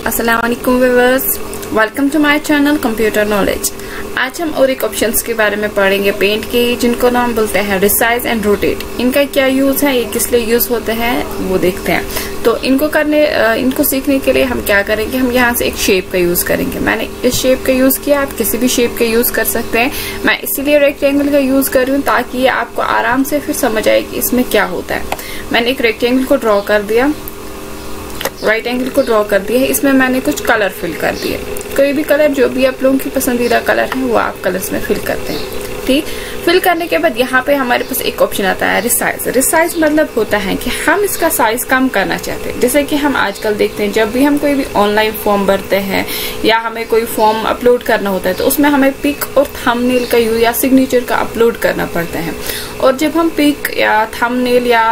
अस्सलाम वालेकुम viewers, welcome to my channel computer knowledge. आज हम और एक ऑप्शंस के बारे में पढ़ेंगे पेंट के, जिनको नाम बोलते हैं रिसाइज एंड रोटेट। इनका क्या यूज है, ये किस लिए यूज होते हैं वो देखते हैं। तो इनको सीखने के लिए हम क्या करेंगे, हम यहाँ से एक शेप का यूज करेंगे। मैंने इस शेप का यूज किया, आप किसी भी शेप का यूज कर सकते हैं। मैं इसीलिए रेक्टेंगल का यूज कर रही हूँ ताकि ये आपको आराम से फिर समझ आए कि इसमें क्या होता है। मैंने एक रेक्टेंगल को ड्रॉ कर दिया, राइट एंगल को ड्रॉ कर दिया है। इसमें मैंने कुछ कलर फिल कर दिए। कोई भी कलर जो भी आप लोगों की पसंदीदा कलर है वो आप कलर्स में फिल करते हैं। ठीक, फिल करने के बाद यहाँ पे हमारे पास एक ऑप्शन आता है रिसाइज। रिसाइज मतलब होता है कि हम इसका साइज कम करना चाहते हैं। जैसे कि हम आजकल देखते हैं, जब भी हम कोई भी ऑनलाइन फॉर्म भरते हैं या हमें कोई फॉर्म अपलोड करना होता है तो उसमें हमें पिक और थंबनेल का यूज या सिग्नेचर का अपलोड करना पड़ता है। और जब हम पिक या थंबनेल या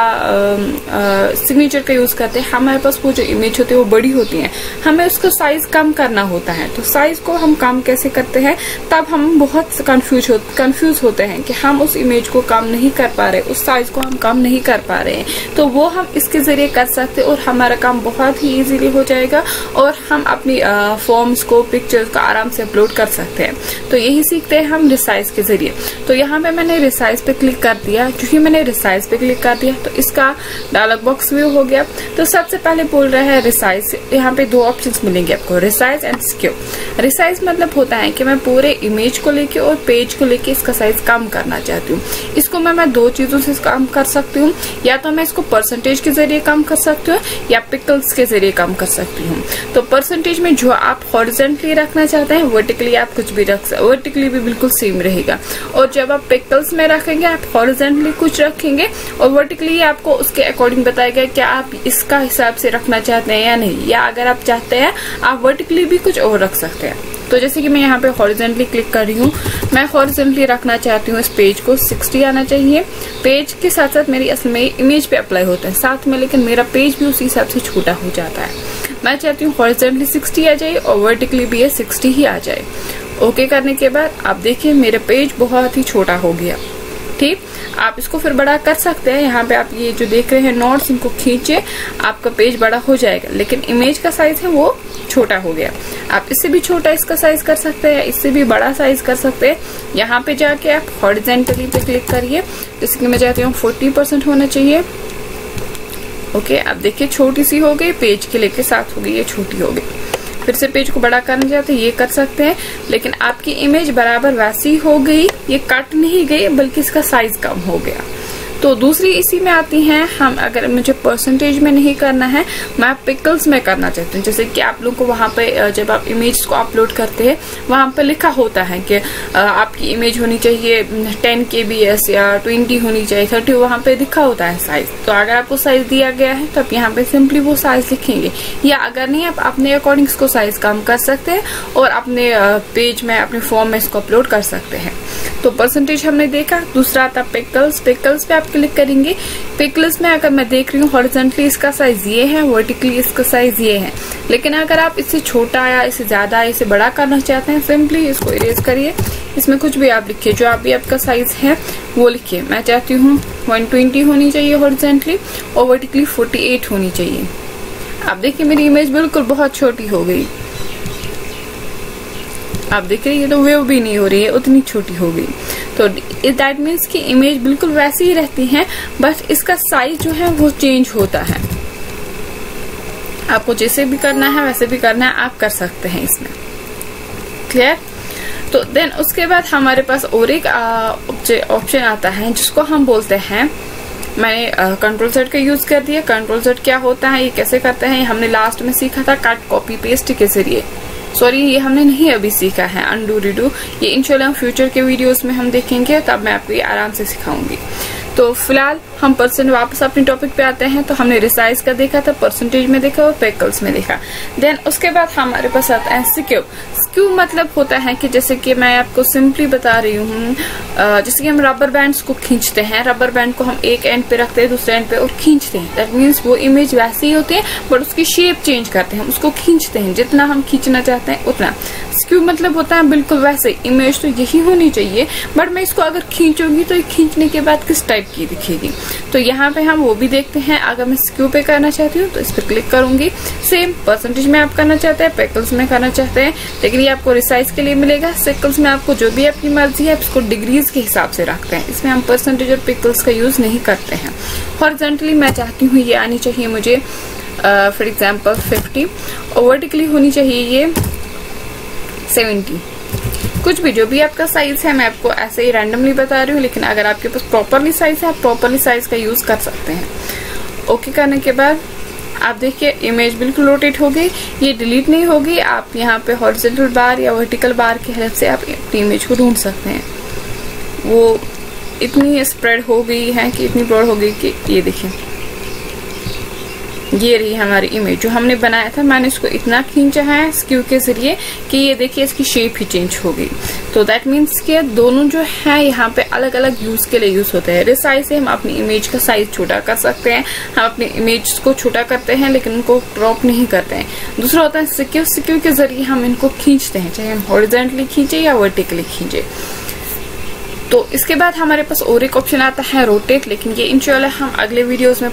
सिग्नेचर का यूज करते हैं, हमारे पास वो जो इमेज होती है वो बड़ी होती है, हमें उसका साइज कम करना होता है। तो साइज को हम कम कैसे करते हैं, तब हम बहुत कंफ्यूज होते हैं कि हम उस इमेज को कम नहीं कर पा रहे, उस साइज को हम कम नहीं कर पा रहे हैं। तो वो हम इसके जरिए कर सकते हैं और हमारा काम बहुत ही इजीली हो जाएगा और हम अपनी फॉर्म्स को, पिक्चर्स को आराम से अपलोड कर सकते हैं। तो यही सीखते हैं हम रिसाइज के जरिए। तो यहाँ पे मैंने रिसाइज पे क्लिक कर दिया। क्योंकि मैंने रिसाइज पे क्लिक कर दिया तो इसका डायलॉग बॉक्स व्यू हो गया। तो सबसे पहले बोल रहा है रिसाइज। यहाँ पे दो ऑप्शंस मिलेंगे आपको, रिसाइज एंड स्क्यू। रिसाइज मतलब होता है कि मैं पूरे इमेज को लेके और पेज को लेके इसका साइज कम करना चाहती हूँ। इसको मैं दो चीजों से कम कर सकती हूँ, या तो मैं इसको परसेंटेज के जरिए कम कर सकती हूँ या पिक्सल्स के जरिए कम कर सकती हूँ। तो परसेंटेज में जो आप हॉरिजॉन्टली रखना चाहते हैं, वर्टिकली आप कुछ भी रख सकते, वर्टिकली भी बिल्कुल सेम रहेगा। और जब आप पिक्सल्स में रखेंगे, आप हॉरिजॉन्टली कुछ रखेंगे और वर्टिकली आपको उसके अकॉर्डिंग बताएगा कि आप इसका हिसाब से रखना चाहते हैं या नहीं, या अगर आप चाहते हैं आप वर्टिकली भी कुछ और रख सकते हैं। तो जैसे कि मैं यहाँ पे हॉरिजॉन्टली क्लिक कर रही हूँ, मैं हॉरिजॉन्टली रखना चाहती हूँ इस पेज को 60 आना चाहिए। पेज के साथ साथ मेरी असल में इमेज पे अप्लाई होता है साथ में, लेकिन मेरा पेज भी उसी हिसाब से छोटा हो जाता है। मैं चाहती हूँ हॉरिजॉन्टली 60 आ जाए और वर्टिकली भी 60 ही आ जाए। ओके करने के बाद आप देखिए मेरा पेज बहुत ही छोटा हो गया। ठीक, आप इसको फिर बड़ा कर सकते हैं। यहाँ पे आप ये जो देख रहे हैं नोट्स, इनको खींचे, आपका पेज बड़ा हो जाएगा। लेकिन इमेज का साइज है वो छोटा हो गया। आप इससे भी छोटा इसका साइज कर सकते हैं, इससे भी बड़ा साइज कर सकते हैं। यहाँ पे जाके आप हॉरिजॉन्टली पे क्लिक करिए। जैसे कि मैं चाहती हूँ 40% होना चाहिए। ओके, आप देखिए छोटी सी हो गई, पेज के लेके साथ हो गई, ये छोटी हो गई। फिर से पेज को बड़ा करना चाहते हैं, ये कर सकते हैं। लेकिन आपकी इमेज बराबर वैसी हो गई, ये कट नहीं गई बल्कि इसका साइज कम हो गया। तो दूसरी इसी में आती हैं, हम अगर मुझे परसेंटेज में नहीं करना है, मैं पिक्सल्स में करना चाहती हूँ। जैसे कि आप लोग को वहां पे जब आप इमेज को अपलोड करते हैं, वहां पे लिखा होता है कि आपकी इमेज होनी चाहिए 10 kbs या 20 होनी चाहिए 30, वहां पे लिखा होता है साइज। तो अगर आपको साइज दिया गया है तो आप यहाँ पे सिंपली वो साइज लिखेंगे, या अगर नहीं आप अपने अकॉर्डिंग इसको साइज कम कर सकते हैं और अपने पेज में, अपने फॉर्म में इसको अपलोड कर सकते हैं। तो परसेंटेज हमने देखा। दूसरा आता पिक्सल्स। पिक्सल्स पे आप क्लिक करेंगे। पिक्सल्स में अगर मैं देख रही हूँ हॉरिजॉन्टली इसका साइज ये है, वर्टिकली इसका साइज ये है। लेकिन अगर आप इससे छोटा या इससे ज्यादा, इसे बड़ा करना चाहते हैं, सिंपली इसको इरेज करिए। इसमें कुछ भी आप लिखिए, जो भी आपका साइज है वो लिखिए। मैं चाहती हूँ 120 होनी चाहिए हॉरिजॉन्टली और वर्टिकली 48 होनी चाहिए। आप देखिए मेरी इमेज बिल्कुल बहुत छोटी हो गई। आप देख रहे हैं, ये तो वेव भी नहीं हो रही है, उतनी छोटी हो गई। तो दैट मीन्स की इमेज बिल्कुल वैसी ही रहती है, बस इसका साइज जो है वो चेंज होता है। आपको जैसे भी करना है वैसे भी करना है, आप कर सकते हैं इसमें। क्लियर? तो देन उसके बाद हमारे पास और एक ऑप्शन आता है जिसको हम बोलते हैं, मैंने कंट्रोल Z का यूज कर दिया। कंट्रोल Z क्या होता है, ये कैसे करते हैं, ये हमने लास्ट में सीखा था कट कॉपी पेस्ट के जरिए। सॉरी, ये हमने नहीं अभी सीखा है, अनडू रिडू। ये इंशाल्लाह फ्यूचर के वीडियोस में हम देखेंगे, तब मैं आपको ये आराम से सिखाऊंगी। तो फिलहाल हम वापस अपने टॉपिक पे आते हैं। तो हमने रिसाइज का देखा था, परसेंटेज में देखा और पिक्सल्स में देखा। देन उसके बाद हमारे पास आता है स्क्यू। स्क्यू मतलब होता है कि जैसे कि मैं आपको सिंपली बता रही हूँ, जैसे कि हम रबर बैंड्स को खींचते हैं, रबर बैंड को हम एक एंड पे रखते हैं, दूसरे एंड पे और खींचते हैं। दैट मीन्स वो इमेज वैसी ही होती है बट उसकी शेप चेंज करते हैं, उसको खींचते हैं जितना हम खींचना चाहते हैं उतना। स्क्यू मतलब होता है बिल्कुल वैसे, इमेज तो यही होनी चाहिए बट मैं इसको अगर खींचूंगी तो खींचने के बाद किस टाइप की दिखेगी। तो यहाँ पे हम वो भी देखते हैं। अगर मैं स्क्यू पे करना चाहती हूँ तो इस पर क्लिक करूंगी। सेम परसेंटेज में आप करना चाहते हैं, पिक्सल्स में करना चाहते हैं, लेकिन ये आपको रिसाइज के लिए मिलेगा। सिकल्स में आपको जो भी आपकी मर्जी है आप इसको डिग्रीज के हिसाब से रखते हैं, इसमें हम परसेंटेज और पिक्सल्स का यूज नहीं करते हैं। हॉरिजॉन्टली मैं चाहती हूँ ये आनी चाहिए मुझे फॉर एग्जाम्पल 50 और वर्टिकली होनी चाहिए ये 70। कुछ भी जो भी आपका साइज है मैं आपको ऐसे ही रैंडमली बता रही हूँ, लेकिन अगर आपके पास प्रॉपरली साइज है आप प्रॉपरली साइज का यूज कर सकते हैं। ओके करने के बाद आप देखिए इमेज बिल्कुल रोटेट हो गई, ये डिलीट नहीं होगी। आप यहाँ पे हॉरिजॉन्टल बार या वर्टिकल बार की हेल्प से आप अपनी इमेज को ढूंढ सकते हैं। वो इतनी स्प्रेड हो गई है कि इतनी ब्रॉड हो गई कि ये देखिए ये रही हमारी इमेज जो हमने बनाया था। मैंने इसको इतना खींचा है स्क्यू के जरिए कि ये देखिए इसकी शेप ही चेंज हो गई। तो दैट मीन्स कि दोनों जो है यहाँ पे अलग अलग यूज के लिए यूज होते हैं। रिसाइज से हम अपनी इमेज का साइज छोटा कर सकते हैं, हम अपनी इमेज को छोटा करते हैं लेकिन उनको क्रॉप नहीं करते हैं। दूसरा होता है स्क्यू, स्क्यू के जरिए हम इनको खींचते हैं, चाहे हम हॉरिजॉन्टली खींचे या वर्टिकली खींचे। तो इसके बाद हमारे पास और एक ऑप्शन आता है रोटेट, लेकिन ये इंशाल्लाह हम अगले वीडियोस में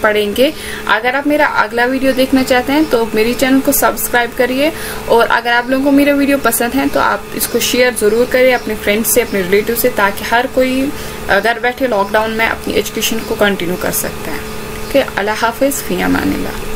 पढ़ेंगे। अगर आप मेरा अगला वीडियो देखना चाहते हैं तो मेरी चैनल को सब्सक्राइब करिए, और अगर आप लोगों को मेरा वीडियो पसंद है तो आप इसको शेयर जरूर करें अपने फ्रेंड्स से, अपने रिलेटिव से, ताकि हर कोई घर बैठे लॉकडाउन में अपनी एजुकेशन को कंटिन्यू कर सकता है। ओके, अल्लाह हाफिज, फी अमानिल्लाह।